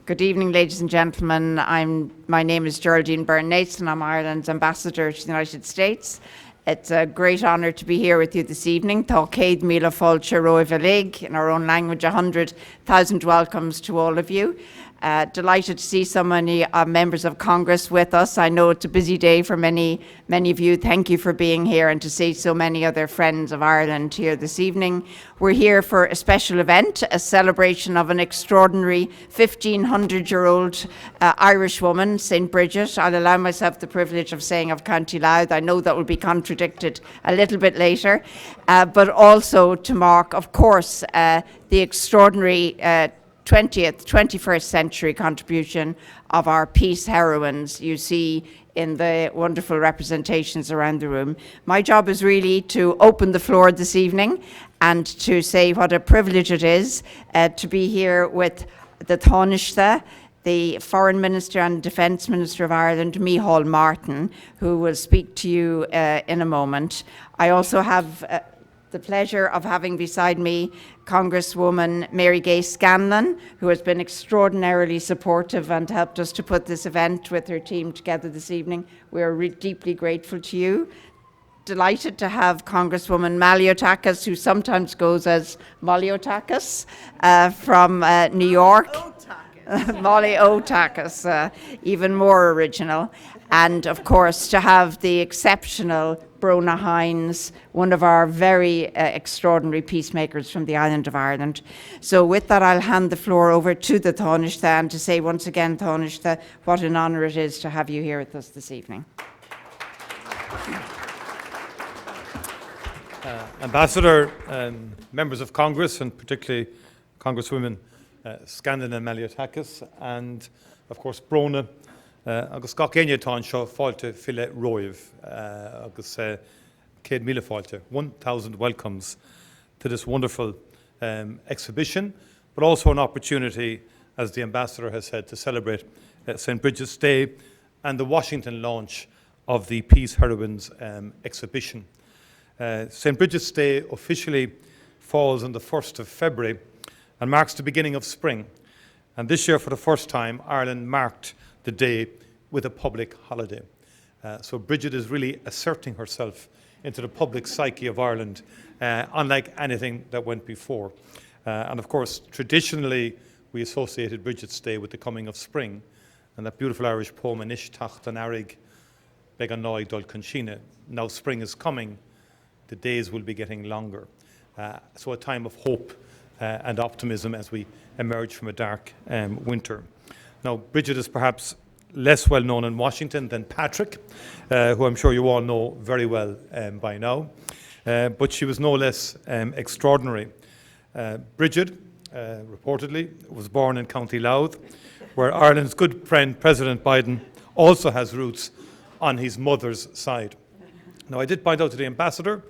Good evening, ladies and gentlemen. My name is Geraldine Byrne Nason. I'm Ireland's ambassador to the United States. It's a great honour to be here with you this evening. Tá céad míle fáilte romhaibh uig, in our own language, 100,000 welcomes to all of you. Delighted to see so many members of Congress with us. I know it's a busy day for many of you. Thank you for being here, and to see so many other friends of Ireland here this evening. We're here for a special event, a celebration of an extraordinary 1,500-year-old Irish woman, St. Bridget. I'll allow myself the privilege of saying of County Louth. I know that will be contradicted a little bit later, but also to mark, of course, the extraordinary 20th, 21st century contribution of our peace heroines you see in the wonderful representations around the room. My job is really to open the floor this evening and to say what a privilege it is to be here with the Tánaiste, the Foreign Minister and Defence Minister of Ireland, Micheál Martin, who will speak to you in a moment. I also have the pleasure of having beside me Congresswoman Mary Gay Scanlon, who has been extraordinarily supportive and helped us to put this event with her team together this evening. We are deeply grateful to you. Delighted to have Congresswoman Malliotakis, who sometimes goes as Malliotakis, from New York. Malliotakis, even more original. And of course, to have the exceptional Bronagh Hinds, one of our very extraordinary peacemakers from the island of Ireland. So with that, I'll hand the floor over to the Tánaiste, and to say once again, Tánaiste, what an honour it is to have you here with us this evening. Ambassador, members of Congress, and particularly Congresswomen Scanlon and Malliotakis, and of course Bronagh, agus gach aine tá anseo fáilte fille roimh, agus céad míle fáilte, 1,000 welcomes to this wonderful exhibition, but also an opportunity, as the Ambassador has said, to celebrate St. Bridget's Day and the Washington launch of the Peace Heroines exhibition. St. Bridget's Day officially falls on the 1st of February and marks the beginning of spring. And this year, for the first time, Ireland marked the day with a public holiday. So Bridget is really asserting herself into the public psyche of Ireland, unlike anything that went before. And of course, traditionally, we associated Bridget's Day with the coming of spring, and that beautiful Irish poem, Anish Tacht an Arig, Began Noig Dul Conchine. Now spring is coming, the days will be getting longer. So a time of hope and optimism as we emerge from a dark winter. Now, Bridget is perhaps less well known in Washington than Patrick, who I'm sure you all know very well by now, but she was no less extraordinary. Bridget, reportedly, was born in County Louth, where Ireland's good friend President Biden also has roots on his mother's side. Now, I did point out to the Ambassador,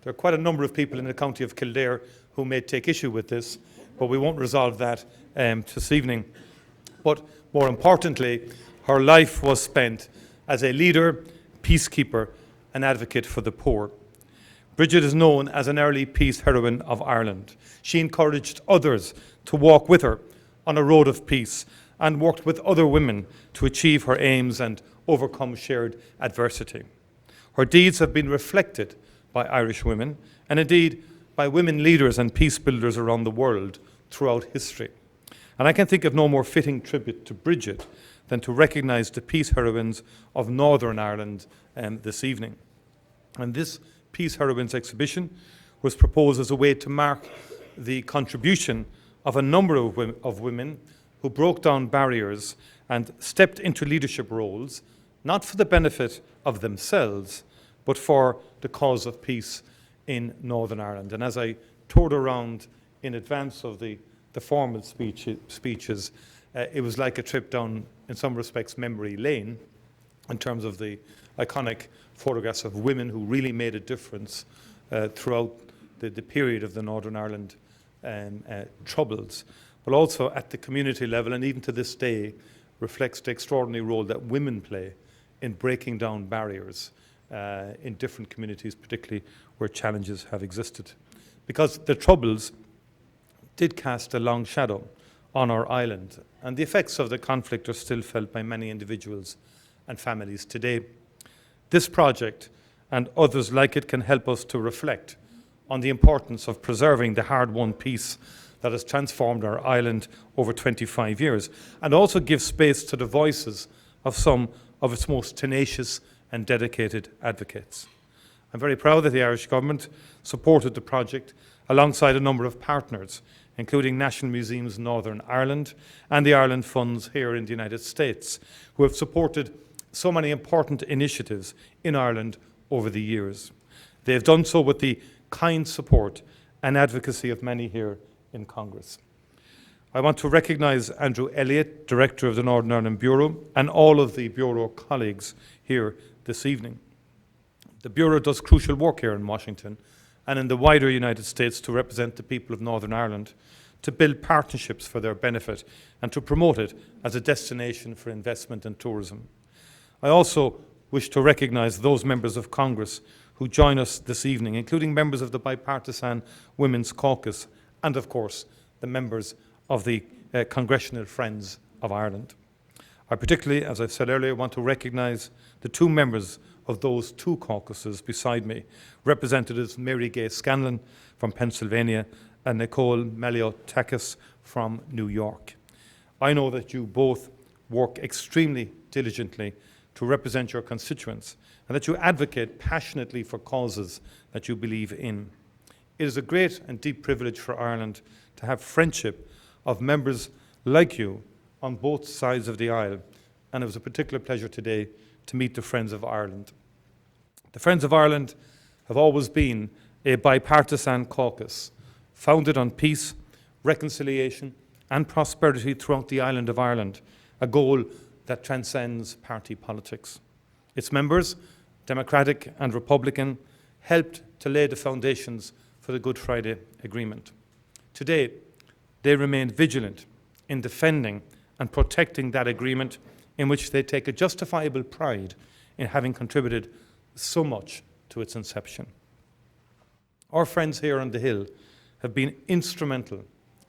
there are quite a number of people in the county of Kildare who may take issue with this, but we won't resolve that this evening. But more importantly, her life was spent as a leader, peacekeeper, and advocate for the poor. Bridget is known as an early peace heroine of Ireland. She encouraged others to walk with her on a road of peace and worked with other women to achieve her aims and overcome shared adversity. Her deeds have been reflected by Irish women, and indeed by women leaders and peace builders around the world throughout history. And I can think of no more fitting tribute to Bridget than to recognise the peace heroines of Northern Ireland this evening. And this Peace Heroines exhibition was proposed as a way to mark the contribution of a number of women who broke down barriers and stepped into leadership roles, not for the benefit of themselves, but for the cause of peace in Northern Ireland. And as I toured around in advance of the formal speeches, it was like a trip down, in some respects, memory lane, in terms of the iconic photographs of women who really made a difference throughout the period of the Northern Ireland Troubles, but also at the community level, and even to this day, reflects the extraordinary role that women play in breaking down barriers in different communities, particularly where challenges have existed. Because the Troubles did cast a long shadow on our island, and the effects of the conflict are still felt by many individuals and families today. This project and others like it can help us to reflect on the importance of preserving the hard-won peace that has transformed our island over 25 years, and also give space to the voices of some of its most tenacious and dedicated advocates. I'm very proud that the Irish Government supported the project alongside a number of partners, including National Museums Northern Ireland and the Ireland Funds here in the United States, who have supported so many important initiatives in Ireland over the years. They have done so with the kind support and advocacy of many here in Congress. I want to recognise Andrew Elliott, Director of the Northern Ireland Bureau, and all of the Bureau colleagues here this evening. The Bureau does crucial work here in Washington and in the wider United States to represent the people of Northern Ireland, to build partnerships for their benefit and to promote it as a destination for investment and tourism. I also wish to recognise those members of Congress who join us this evening, including members of the Bipartisan Women's Caucus and, of course, the members of the Congressional Friends of Ireland. I particularly, as I said earlier, want to recognise the two members of those two caucuses beside me, Representatives Mary Gay Scanlon from Pennsylvania and Nicole Malliotakis from New York. I know that you both work extremely diligently to represent your constituents and that you advocate passionately for causes that you believe in. It is a great and deep privilege for Ireland to have friendship of members like you on both sides of the aisle, and it was a particular pleasure today to meet the Friends of Ireland. The Friends of Ireland have always been a bipartisan caucus founded on peace, reconciliation and prosperity throughout the island of Ireland, a goal that transcends party politics. Its members, Democratic and Republican, helped to lay the foundations for the Good Friday Agreement. Today, they remain vigilant in defending and protecting that agreement, in which they take a justifiable pride in having contributed so much to its inception. Our friends here on the Hill have been instrumental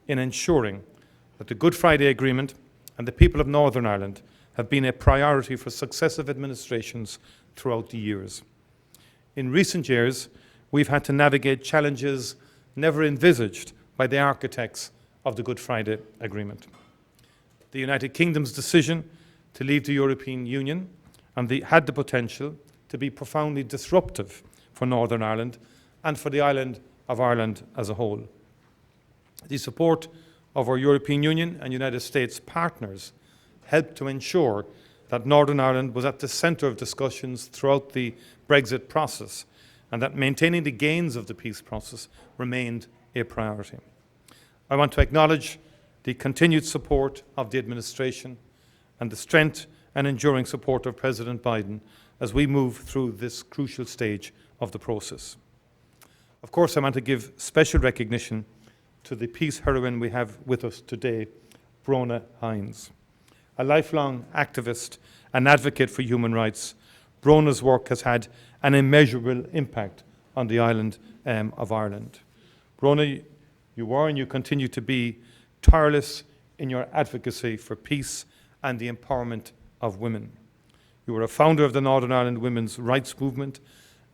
in ensuring that the Good Friday Agreement and the people of Northern Ireland have been a priority for successive administrations throughout the years. In recent years, we've had to navigate challenges never envisaged by the architects of the Good Friday Agreement. The United Kingdom's decision to leave the European Union had the potential to be profoundly disruptive for Northern Ireland and for the island of Ireland as a whole. The support of our European Union and United States partners helped to ensure that Northern Ireland was at the centre of discussions throughout the Brexit process, and that maintaining the gains of the peace process remained a priority. I want to acknowledge the continued support of the administration and the strength and enduring support of President Biden as we move through this crucial stage of the process. Of course, I want to give special recognition to the peace heroine we have with us today, Bronagh Hinds. A lifelong activist and advocate for human rights, Bronagh's work has had an immeasurable impact on the island of Ireland. Bronagh, you were and you continue to be tireless in your advocacy for peace and the empowerment of women. You were a founder of the Northern Ireland Women's Rights Movement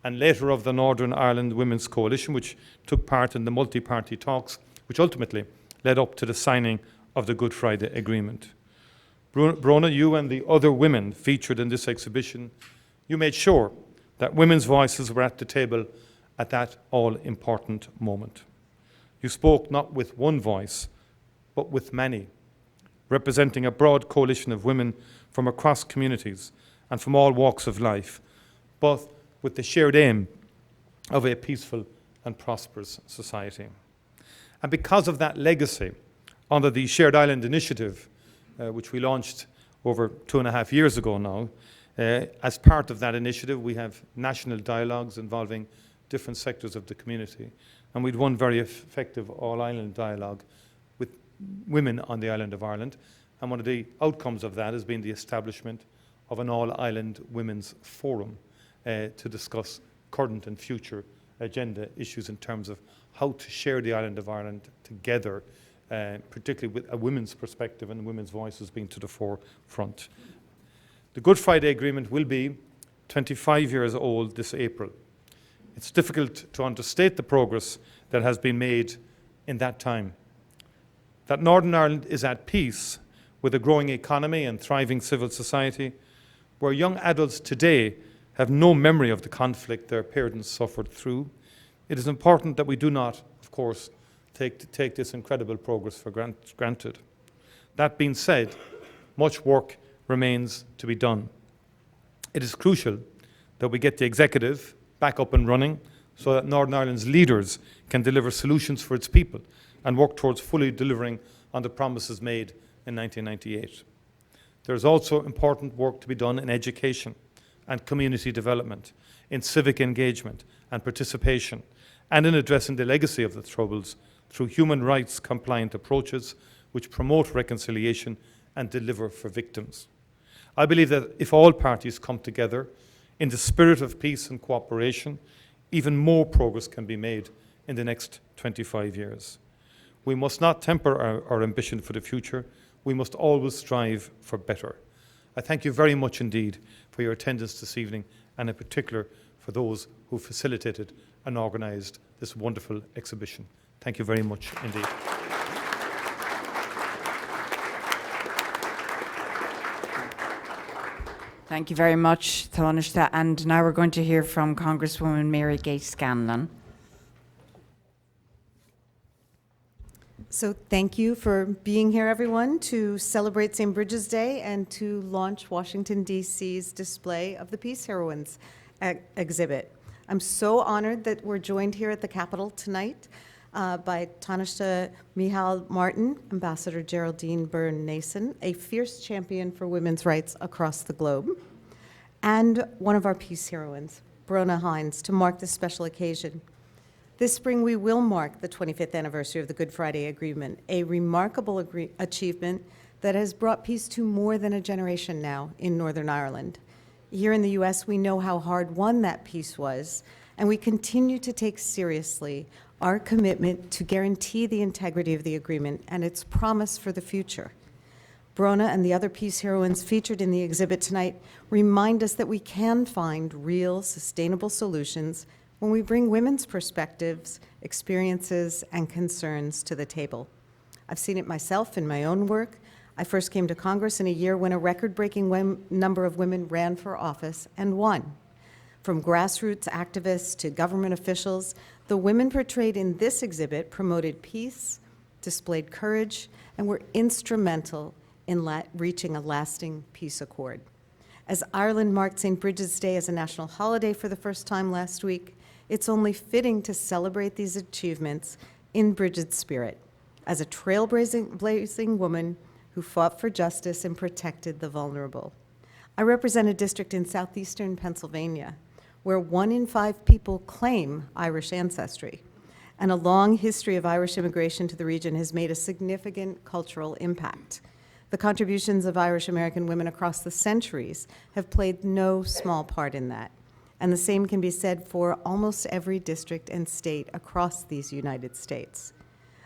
and later of the Northern Ireland Women's Coalition, which took part in the multi-party talks, which ultimately led up to the signing of the Good Friday Agreement. Bronagh, you and the other women featured in this exhibition, you made sure that women's voices were at the table at that all-important moment. You spoke not with one voice, but with many, representing a broad coalition of women from across communities and from all walks of life, but with the shared aim of a peaceful and prosperous society. And because of that legacy, under the Shared Island Initiative, which we launched over 2.5 years ago now, as part of that initiative, we have national dialogues involving different sectors of the community. And we'd one very effective all-island dialogue with women on the island of Ireland. And one of the outcomes of that has been the establishment of an all-island women's forum to discuss current and future agenda issues in terms of how to share the island of Ireland together particularly with a women's perspective and women's voices being to the forefront. The Good Friday Agreement will be 25 years old this April. It's difficult to understate the progress that has been made in that time. That Northern Ireland is at peace with a growing economy and thriving civil society, where young adults today have no memory of the conflict their parents suffered through, it is important that we do not, of course, take this incredible progress for granted. That being said, much work remains to be done. It is crucial that we get the executive back up and running so that Northern Ireland's leaders can deliver solutions for its people and work towards fully delivering on the promises made in 1998. There is also important work to be done in education and community development, in civic engagement and participation, and in addressing the legacy of the Troubles through human rights compliant approaches which promote reconciliation and deliver for victims. I believe that if all parties come together in the spirit of peace and cooperation, even more progress can be made in the next 25 years. We must not temper our ambition for the future. We must always strive for better. I thank you very much indeed for your attendance this evening, and in particular for those who facilitated and organised this wonderful exhibition. Thank you very much indeed. Thank you very much, Tánaiste. And now we're going to hear from Congresswoman Mary Gate Scanlon. So thank you for being here, everyone, to celebrate St. Bridget's Day and to launch Washington, D.C.'s display of the Peace Heroines exhibit. I'm so honored that we're joined here at the Capitol tonight by Tánaiste Micheál Martin, Ambassador Geraldine Byrne Nason, a fierce champion for women's rights across the globe, and one of our peace heroines, Bronagh Hinds, to mark this special occasion. This spring, we will mark the 25th anniversary of the Good Friday Agreement, a remarkable achievement that has brought peace to more than a generation now in Northern Ireland. Here in the U.S., we know how hard-won that peace was, and we continue to take seriously our commitment to guarantee the integrity of the agreement and its promise for the future. Bronagh and the other peace heroines featured in the exhibit tonight remind us that we can find real, sustainable solutions when we bring women's perspectives, experiences, and concerns to the table. I've seen it myself in my own work. I first came to Congress in a year when a record-breaking number of women ran for office and won. From grassroots activists to government officials, the women portrayed in this exhibit promoted peace, displayed courage, and were instrumental in reaching a lasting peace accord. As Ireland marked St. Bridget's Day as a national holiday for the first time last week, it's only fitting to celebrate these achievements in Bridget's spirit, as a trailblazing woman who fought for justice and protected the vulnerable. I represent a district in southeastern Pennsylvania where 1 in 5 people claim Irish ancestry, and a long history of Irish immigration to the region has made a significant cultural impact. The contributions of Irish American women across the centuries have played no small part in that. And the same can be said for almost every district and state across these United States.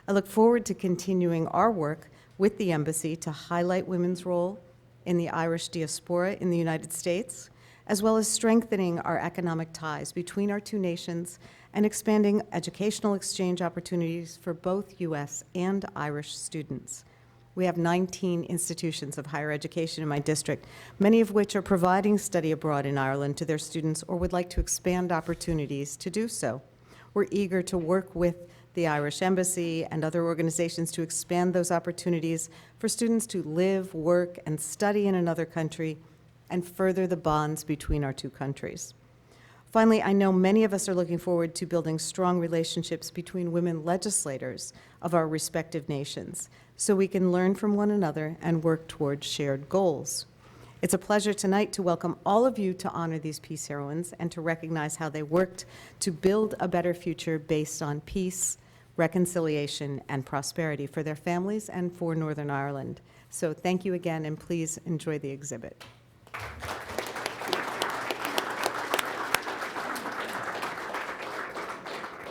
I look forward to continuing our work with the Embassy to highlight women's role in the Irish diaspora in the United States, as well as strengthening our economic ties between our two nations and expanding educational exchange opportunities for both U.S. and Irish students. We have 19 institutions of higher education in my district, many of which are providing study abroad in Ireland to their students or would like to expand opportunities to do so. We're eager to work with the Irish Embassy and other organizations to expand those opportunities for students to live, work, and study in another country and further the bonds between our two countries. Finally, I know many of us are looking forward to building strong relationships between women legislators of our respective nations, so we can learn from one another and work towards shared goals. It's a pleasure tonight to welcome all of you to honor these peace heroines and to recognize how they worked to build a better future based on peace, reconciliation, and prosperity for their families and for Northern Ireland. So thank you again, and please enjoy the exhibit.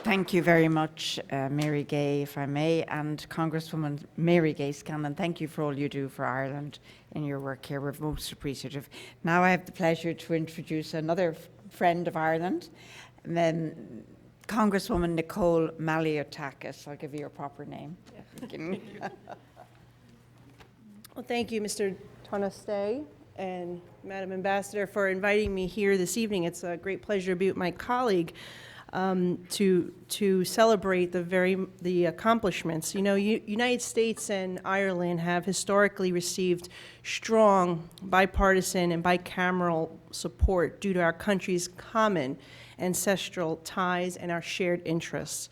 Thank you very much, Mary Gay, if I may, and Congresswoman Mary Gay Scanlon. Thank you for all you do for Ireland in your work here. We're most appreciative. Now I have the pleasure to introduce another friend of Ireland, and then Congresswoman Nicole Malliotakis. I'll give you your proper name. Well, thank you, Mr. Tánaiste and Madam Ambassador, for inviting me here this evening. It's a great pleasure to be with my colleague to celebrate the accomplishments. You know, United States and Ireland have historically received strong bipartisan and bicameral support due to our country's common ancestral ties and our shared interests.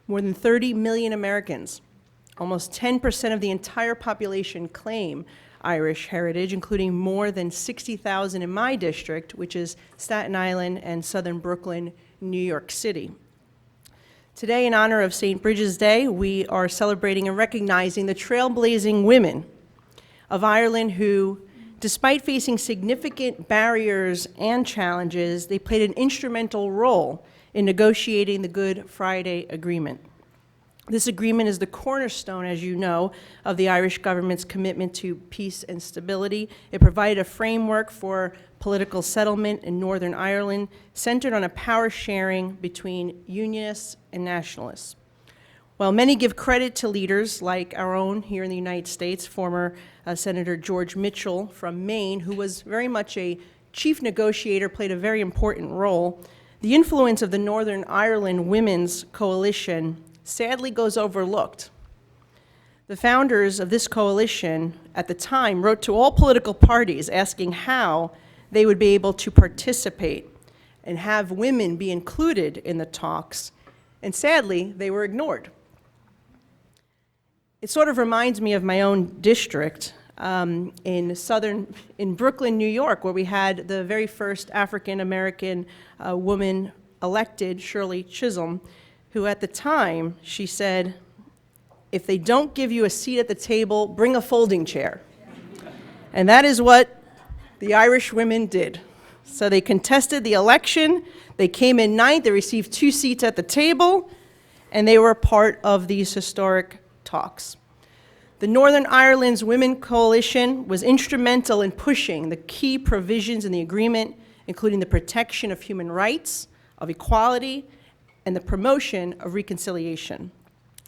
More than 30 million Americans, almost 10% of the entire population, claim Irish heritage, including more than 60,000 in my district, which is Staten Island and southern Brooklyn, New York City. Today, in honor of St. Bridget's Day, we are celebrating and recognizing the trailblazing women of Ireland who, despite facing significant barriers and challenges, they played an instrumental role in negotiating the Good Friday Agreement. This agreement is the cornerstone, as you know, of the Irish government's commitment to peace and stability. It provided a framework for political settlement in Northern Ireland centered on a power sharing between Unionists and Nationalists. While many give credit to leaders like our own here in the United States, former Senator George Mitchell from Maine, who was very much a chief negotiator, played a very important role, the influence of the Northern Ireland Women's Coalition sadly goes overlooked. The founders of this coalition at the time wrote to all political parties asking how they would be able to participate and have women be included in the talks, and sadly, they were ignored. It sort of reminds me of my own district in Brooklyn, New York, where we had the very first African-American woman elected, Shirley Chisholm, who at the time, she said, if they don't give you a seat at the table, bring a folding chair. And that is what the Irish women did. So they contested the election, they came in ninth, they received 2 seats at the table, and they were part of these historic talks. The Northern Ireland's Women Coalition was instrumental in pushing the key provisions in the agreement, including the protection of human rights, of equality, and the promotion of reconciliation.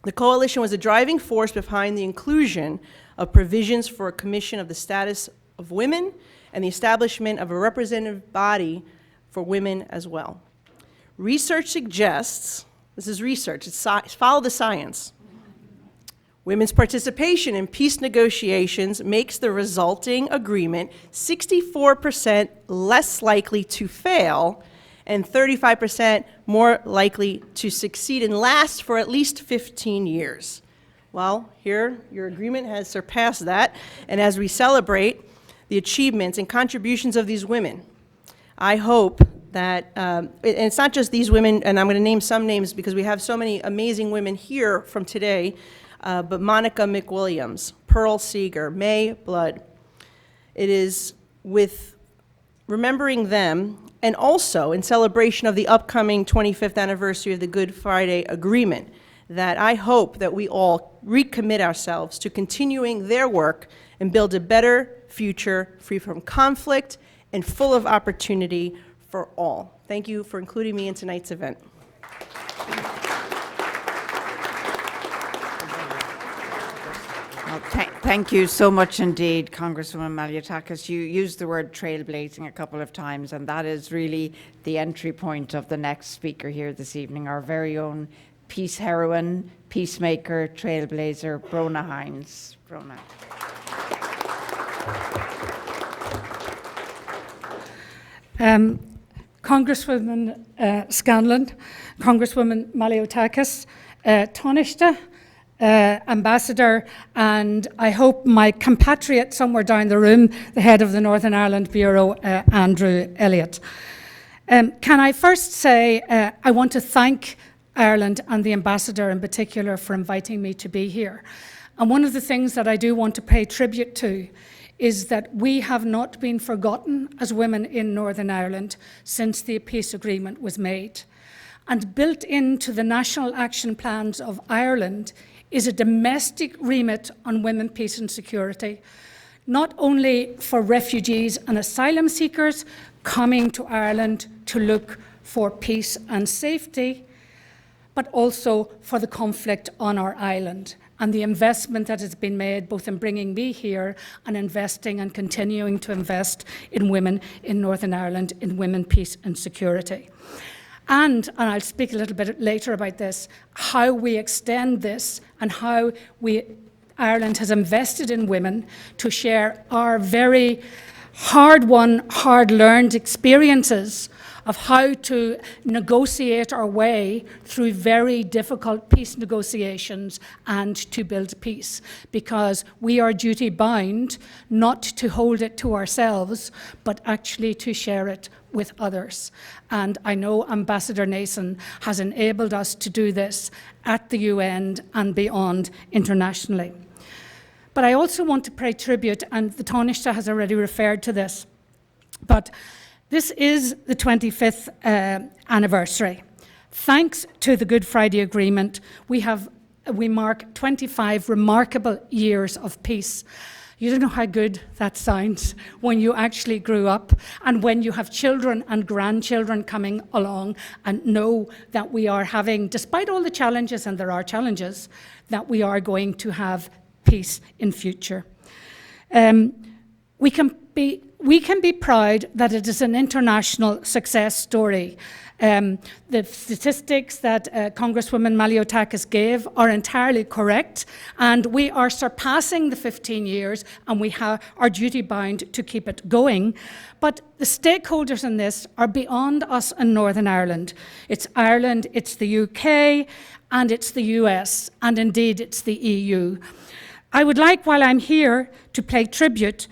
The coalition was a driving force behind the inclusion of provisions for a commission of the status of women and the establishment of a representative body for women as well. Research suggests, this is research, follow the science. Women's participation in peace negotiations makes the resulting agreement 64% less likely to fail and 35% more likely to succeed and last for at least 15 years. Well, here, your agreement has surpassed that, and as we celebrate the achievements and contributions of these women, I hope that, and it's not just these women, and I'm going to name some names because we have so many amazing women here from today, but Monica McWilliams, Pearl Seeger, May Blood. It is with remembering them, and also in celebration of the upcoming 25th anniversary of the Good Friday Agreement, that I hope that we all recommit ourselves to continuing their work and build a better future free from conflict and full of opportunity for all. Thank you for including me in tonight's event. Well, thank you so much indeed, Congresswoman Malliotakis. You used the word trailblazing a couple of times, and that is really the entry point of the next speaker here this evening, our very own peace heroine, peacemaker, trailblazer, Bronagh Hinds. Bronagh. Congresswoman Scanlon, Congresswoman Malliotakis, Tánaiste, Ambassador, and I hope my compatriot somewhere down the room, the head of the Northern Ireland Bureau, Andrew Elliott. Can I first say I want to thank Ireland and the Ambassador in particular for inviting me to be here. And one of the things that I do want to pay tribute to is that we have not been forgotten as women in Northern Ireland since the peace agreement was made. And built into the national action plans of Ireland is a domestic remit on women, peace and security, not only for refugees and asylum seekers coming to Ireland to look for peace and safety, but also for the conflict on our island and the investment that has been made both in bringing me here and investing and continuing to invest in women in Northern Ireland, in women, peace and security. And I'll speak a little bit later about this, how we extend this and how Ireland has invested in women to share our very hard-won, hard-learned experiences of how to negotiate our way through very difficult peace negotiations and to build peace, because we are duty-bound not to hold it to ourselves, but actually to share it with others. And I know Ambassador Nason has enabled us to do this at the UN and beyond internationally. But I also want to pay tribute, and the Tánaiste has already referred to this, but this is the 25th anniversary. Thanks to the Good Friday Agreement, we mark 25 remarkable years of peace. You don't know how good that sounds when you actually grew up and when you have children and grandchildren coming along and know that we are having, despite all the challenges, and there are challenges, that we are going to have peace in future. We can be proud that it is an international success story. The statistics that Congresswoman Malliotakis gave are entirely correct, and we are surpassing the 15 years, and we are duty-bound to keep it going. But the stakeholders in this are beyond us in Northern Ireland. It's Ireland, it's the UK, and it's the US, and indeed it's the EU. I would like, while I'm here, to pay tribute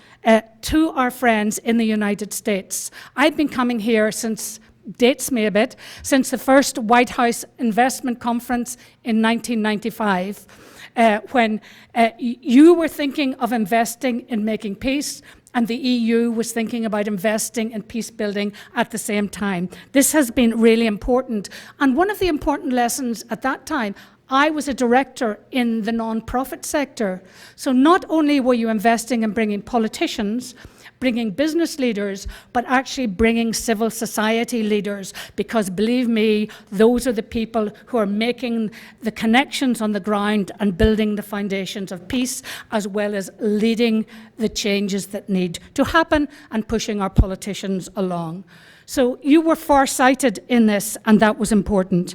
to our friends in the United States. I've been coming here since, dates me a bit, since the first White House Investment Conference in 1995, when you were thinking of investing in making peace, and the EU was thinking about investing in peace building at the same time. This has been really important. And one of the important lessons at that time, I was a director in the non-profit sector. So not only were you investing in bringing politicians, bringing business leaders, but actually bringing civil society leaders, because believe me, those are the people who are making the connections on the ground and building the foundations of peace, as well as leading the changes that need to happen and pushing our politicians along. So you were far-sighted in this, and that was important.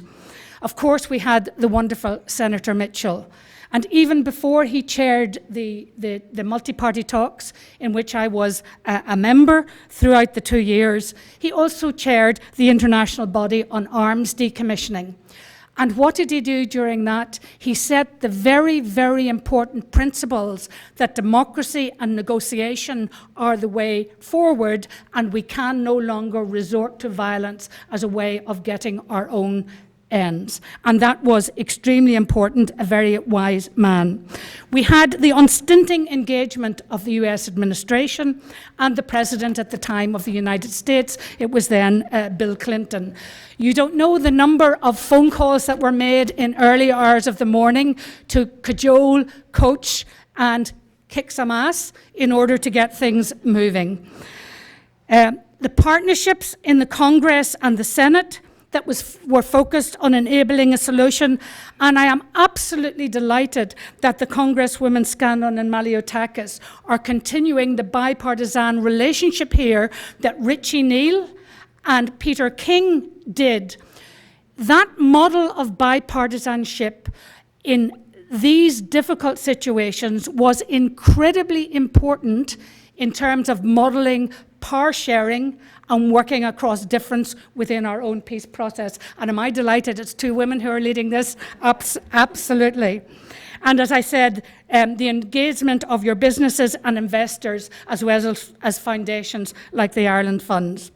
Of course, we had the wonderful Senator Mitchell. And even before he chaired the multi-party talks, in which I was a member throughout the 2 years, he also chaired the International Body on Arms Decommissioning. And what did he do during that? He set the very, very important principles that democracy and negotiation are the way forward, and we can no longer resort to violence as a way of getting our own ends. And that was extremely important, a very wise man. We had the unstinting engagement of the US administration and the president at the time of the United States. It was then Bill Clinton. You don't know the number of phone calls that were made in early hours of the morning to cajole, coach, and kick some ass in order to get things moving. The partnerships in the Congress and the Senate that were focused on enabling a solution, and I am absolutely delighted that the Congresswomen Scanlon and Malliotakis are continuing the bipartisan relationship here that Richie Neal and Peter King did. That model of bipartisanship in these difficult situations was incredibly important in terms of modelling power sharing and working across difference within our own peace process. And am I delighted it's two women who are leading this? Absolutely. And as I said, the engagement of your businesses and investors, as well as foundations like the Ireland Funds.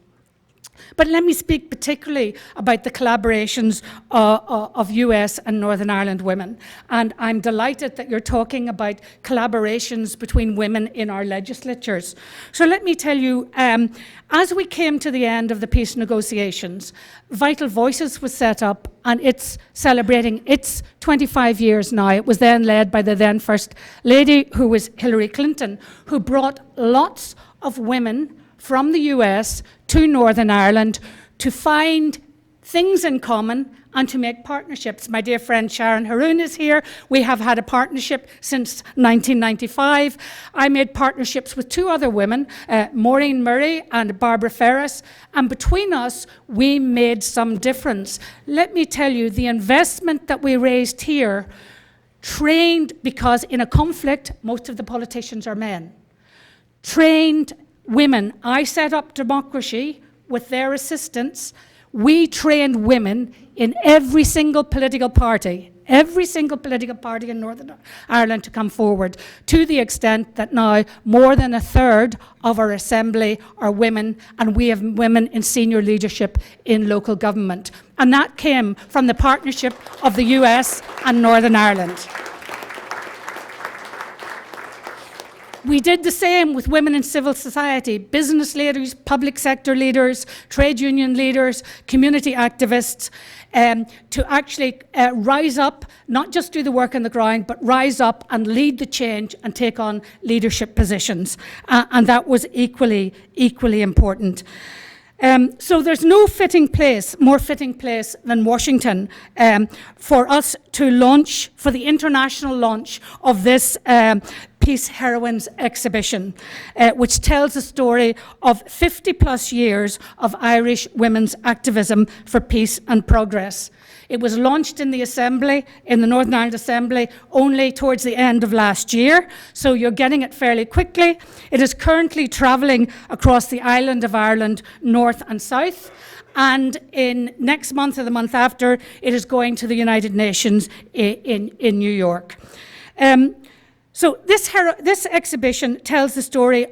But let me speak particularly about the collaborations of US and Northern Ireland women. And I'm delighted that you're talking about collaborations between women in our legislatures. So let me tell you, as we came to the end of the peace negotiations, Vital Voices was set up, and it's celebrating its 25 years now. It was then led by the then First Lady, who was Hillary Clinton, who brought lots of women from the US to Northern Ireland to find things in common and to make partnerships. My dear friend Sharon Heroin is here. We have had a partnership since 1995. I made partnerships with two other women, Maureen Murray and Barbara Ferris, and between us, we made some difference. Let me tell you, the investment that we raised here trained, because in a conflict, most of the politicians are men, trained women. I set up democracy with their assistance. We trained women in every single political party in Northern Ireland to come forward, to the extent that now more than a third of our assembly are women, and we have women in senior leadership in local government. And that came from the partnership of the US and Northern Ireland. We did the same with women in civil society, business leaders, public sector leaders, trade union leaders, community activists, to actually rise up, not just do the work on the ground, but rise up and lead the change and take on leadership positions. And that was equally important. So there's no more fitting place than Washington for us to launch, for the international launch of this Peace Heroines exhibition, which tells the story of 50 plus years of Irish women's activism for peace and progress. It was launched in the Assembly, in the Northern Ireland Assembly, only towards the end of last year, so you're getting it fairly quickly. It is currently travelling across the island of Ireland, north and south, and in next month or the month after, it is going to the United Nations in New York. So this exhibition tells the story,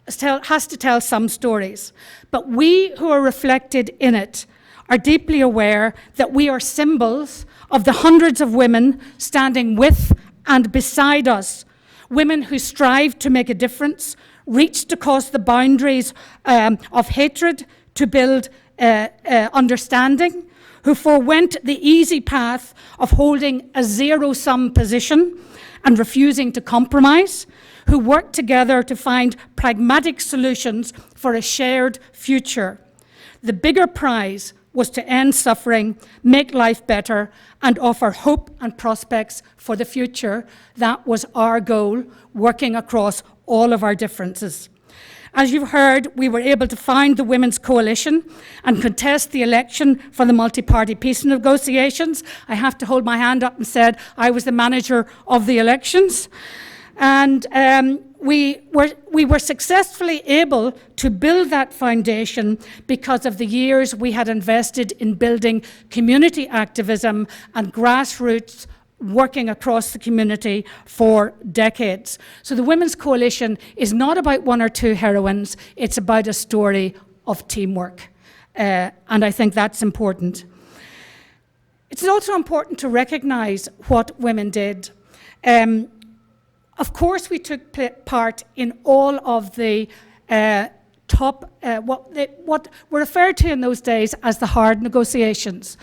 has to tell some stories, but we who are reflected in it are deeply aware that we are symbols of the hundreds of women standing with and beside us, women who strive to make a difference, reach to cross the boundaries of hatred to build understanding, who forewent the easy path of holding a zero-sum position and refusing to compromise, who worked together to find pragmatic solutions for a shared future. The bigger prize was to end suffering, make life better, and offer hope and prospects for the future. That was our goal, working across all of our differences. As you've heard, we were able to found the Women's Coalition and contest the election for the multi-party peace negotiations. I have to hold my hand up and said I was the manager of the elections. And we were successfully able to build that foundation because of the years we had invested in building community activism and grassroots working across the community for decades. So the Women's Coalition is not about one or two heroines, it's about a story of teamwork. And I think that's important. It's also important to recognise what women did. Of course, we took part in all of the what were referred to in those days as the hard negotiations.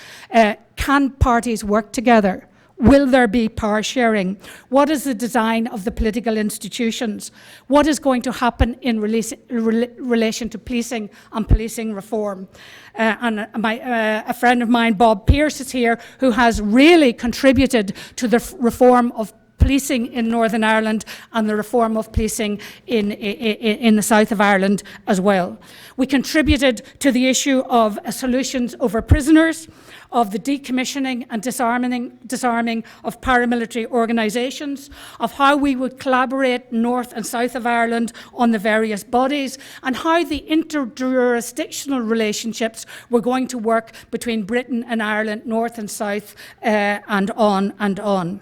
Can parties work together? Will there be power sharing? What is the design of the political institutions? What is going to happen in relation to policing and policing reform? A friend of mine, Bob Pearce, is here, who has really contributed to the reform of policing in Northern Ireland and the reform of policing in the south of Ireland as well. We contributed to the issue of solutions over prisoners, of the decommissioning and disarming of paramilitary organisations, of how we would collaborate north and south of Ireland on the various bodies, and how the interjurisdictional relationships were going to work between Britain and Ireland, north and south, and on and on.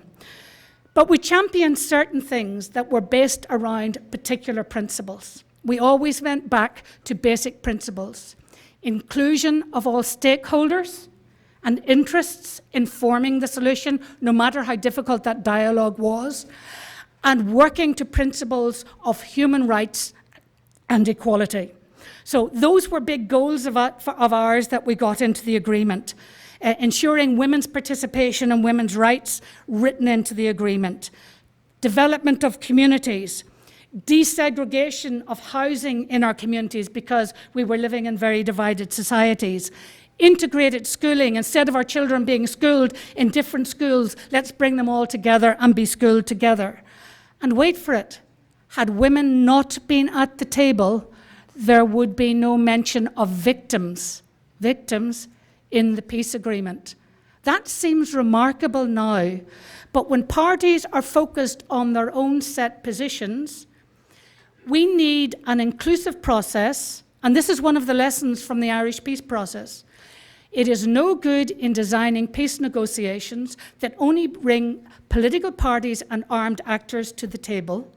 But we championed certain things that were based around particular principles. We always went back to basic principles. inclusion of all stakeholders and interests in forming the solution, no matter how difficult that dialogue was, and working to principles of human rights and equality. So those were big goals of ours that we got into the agreement. Ensuring women's participation and women's rights written into the agreement. Development of communities. Desegregation of housing in our communities because we were living in very divided societies. Integrated schooling. Instead of our children being schooled in different schools, let's bring them all together and be schooled together. And wait for it. Had women not been at the table, there would be no mention of victims in the peace agreement. That seems remarkable now, but when parties are focused on their own set positions, we need an inclusive process, and this is one of the lessons from the Irish peace process. It is no good in designing peace negotiations that only bring political parties and armed actors to the table.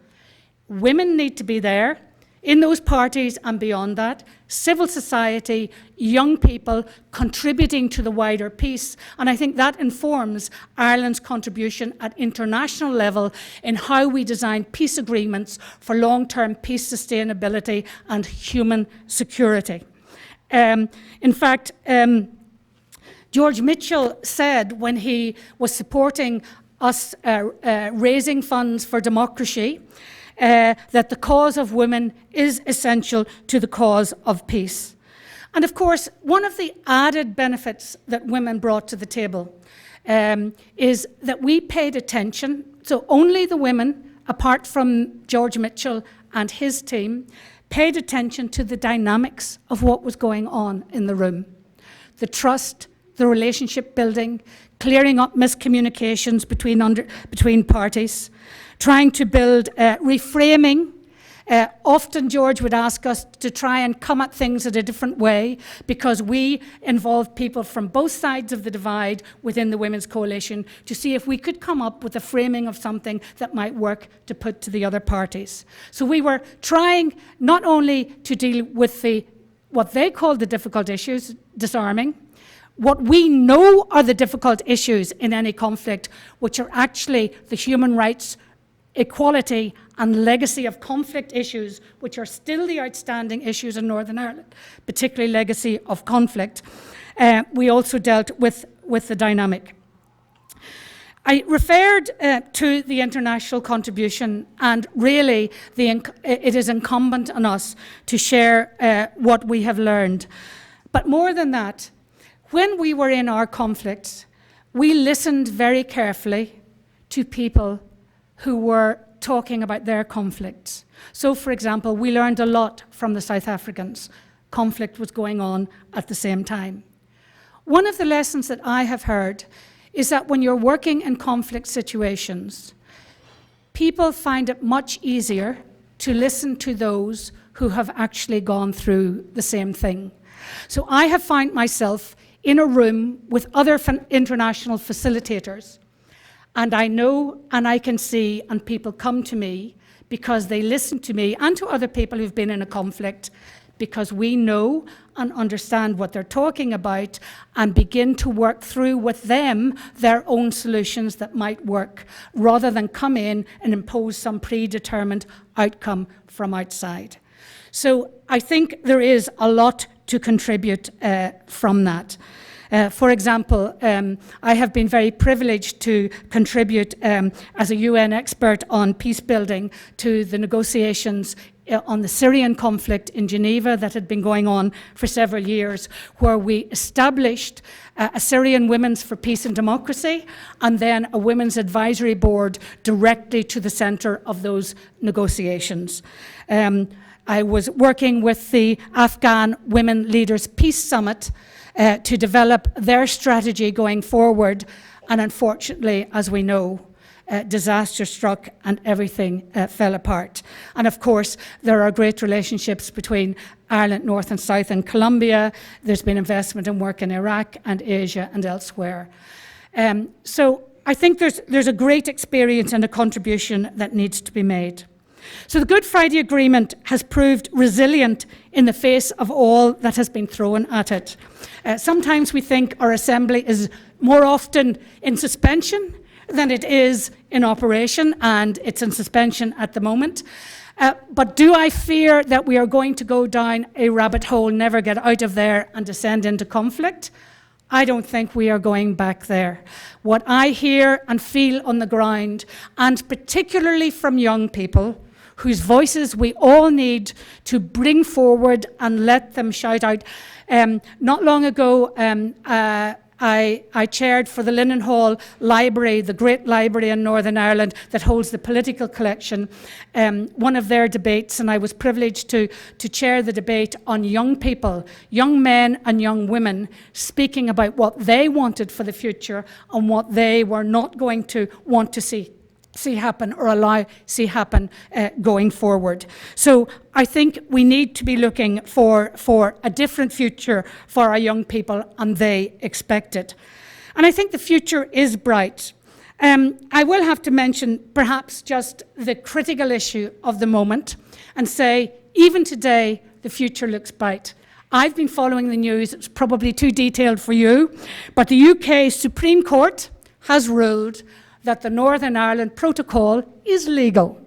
Women need to be there in those parties and beyond that, civil society, young people contributing to the wider peace. And I think that informs Ireland's contribution at international level in how we design peace agreements for long-term peace sustainability and human security. In fact, George Mitchell said when he was supporting us raising funds for democracy, that the cause of women is essential to the cause of peace. And of course, one of the added benefits that women brought to the table is that we paid attention. So only the women, apart from George Mitchell and his team, paid attention to the dynamics of what was going on in the room. The trust, the relationship building, clearing up miscommunications between parties, trying to build reframing. Often George would ask us to try and come at things in a different way because we involved people from both sides of the divide within the Women's Coalition to see if we could come up with a framing of something that might work to put to the other parties. So we were trying not only to deal with what they called the difficult issues, disarming, what we know are the difficult issues in any conflict, which are actually the human rights, equality and legacy of conflict issues, which are still the outstanding issues in Northern Ireland, particularly legacy of conflict. We also dealt with the dynamic. I referred to the international contribution, and really it is incumbent on us to share what we have learned. But more than that, when we were in our conflicts, we listened very carefully to people who were talking about their conflicts. So, for example, we learned a lot from the South Africans. Conflict was going on at the same time. One of the lessons that I have heard is that when you're working in conflict situations, people find it much easier to listen to those who have actually gone through the same thing. So I have found myself in a room with other international facilitators, and I know and I can see, and people come to me because they listen to me and to other people who've been in a conflict, because we know and understand what they're talking about and begin to work through with them their own solutions that might work, rather than come in and impose some predetermined outcome from outside. So I think there is a lot to contribute from that. For example, I have been very privileged to contribute as a UN expert on peace building to the negotiations on the Syrian conflict in Geneva that had been going on for several years, where we established a Syrian Women's for Peace and Democracy and then a Women's Advisory Board directly to the centre of those negotiations. I was working with the Afghan Women Leaders Peace Summit to develop their strategy going forward, and unfortunately, as we know, disaster struck and everything fell apart. And of course, there are great relationships between Ireland, North and South, and Colombia. There's been investment and work in Iraq and Asia and elsewhere. So I think there's a great experience and a contribution that needs to be made. So the Good Friday Agreement has proved resilient in the face of all that has been thrown at it. Sometimes we think our assembly is more often in suspension than it is in operation, and it's in suspension at the moment. But do I fear that we are going to go down a rabbit hole, never get out of there, and descend into conflict? I don't think we are going back there. What I hear and feel on the ground, and particularly from young people, whose voices we all need to bring forward and let them shout out. Not long ago, I chaired for the Linen Hall Library, the great library in Northern Ireland that holds the political collection, one of their debates, and I was privileged to chair the debate on young people, young men and young women, speaking about what they wanted for the future and what they were not going to want to see happen or allow see happen going forward. So I think we need to be looking for a different future for our young people, and they expect it. And I think the future is bright. I will have to mention perhaps just the critical issue of the moment and say, even today, the future looks bright. I've been following the news. It's probably too detailed for you, but the UK Supreme Court has ruled that the Northern Ireland Protocol is legal.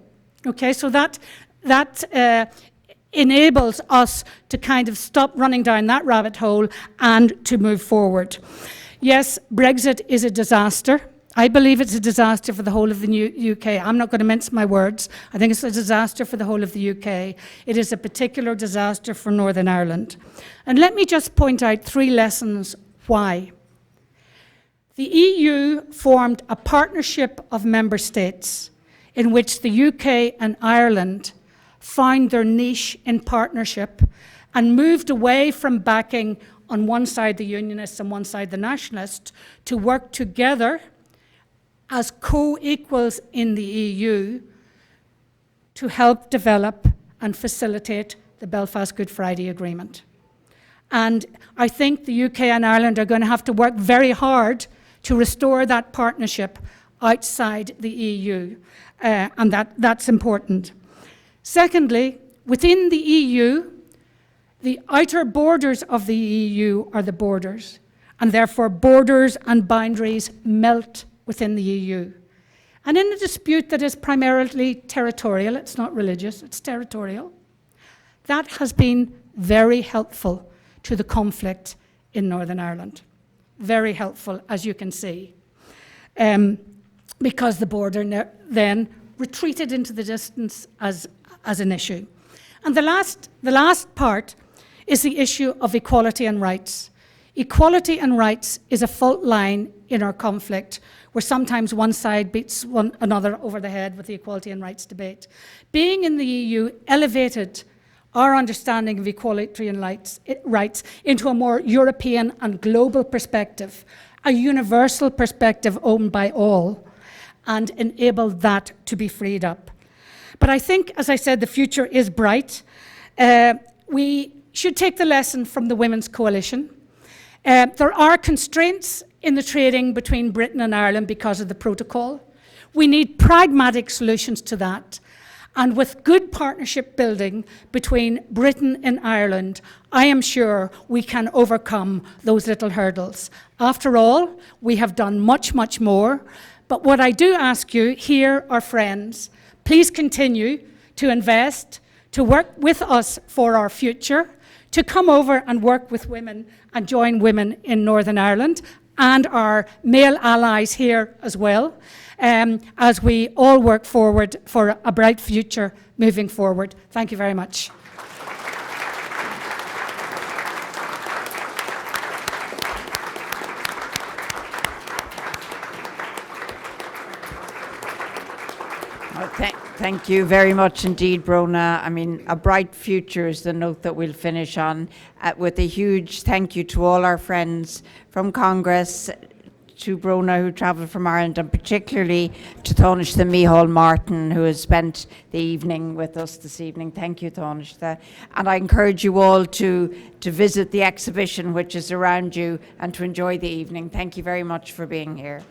Okay, so that enables us to kind of stop running down that rabbit hole and to move forward. Yes, Brexit is a disaster. I believe it's a disaster for the whole of the UK. I'm not going to mince my words. I think it's a disaster for the whole of the UK. It is a particular disaster for Northern Ireland. And let me just point out 3 lessons why. The EU formed a partnership of member states in which the UK and Ireland found their niche in partnership and moved away from backing on one side the Unionists and one side the Nationalists to work together as co-equals in the EU to help develop and facilitate the Belfast Good Friday Agreement. And I think the UK and Ireland are going to have to work very hard to restore that partnership outside the EU, and that's important. Secondly, within the EU, the outer borders of the EU are the borders, and therefore borders and boundaries melt within the EU. And in a dispute that is primarily territorial, it's not religious, it's territorial, that has been very helpful to the conflict in Northern Ireland. Very helpful, as you can see, because the border then retreated into the distance as an issue. And the last part is the issue of equality and rights. Equality and rights is a fault line in our conflict, where sometimes one side beats another over the head with the equality and rights debate. Being in the EU elevated our understanding of equality and rights into a more European and global perspective, a universal perspective owned by all, and enabled that to be freed up. But I think, as I said, the future is bright. We should take the lesson from the Women's Coalition. There are constraints in the trading between Britain and Ireland because of the protocol. We need pragmatic solutions to that. And with good partnership building between Britain and Ireland, I am sure we can overcome those little hurdles. After all, we have done much, much more. But what I do ask you here, our friends, please continue to invest, to work with us for our future, to come over and work with women and join women in Northern Ireland and our male allies here as well, as we all work forward for a bright future moving forward. Thank you very much. Thank you very much indeed, Bronagh. I mean, a bright future is the note that we'll finish on, with a huge thank you to all our friends from Congress, to Bronagh who travelled from Ireland, and particularly to Tánaiste Mícheál Martin, who has spent the evening with us this evening. Thank you, Tánaiste. And I encourage you all to visit the exhibition which is around you and to enjoy the evening. Thank you very much for being here.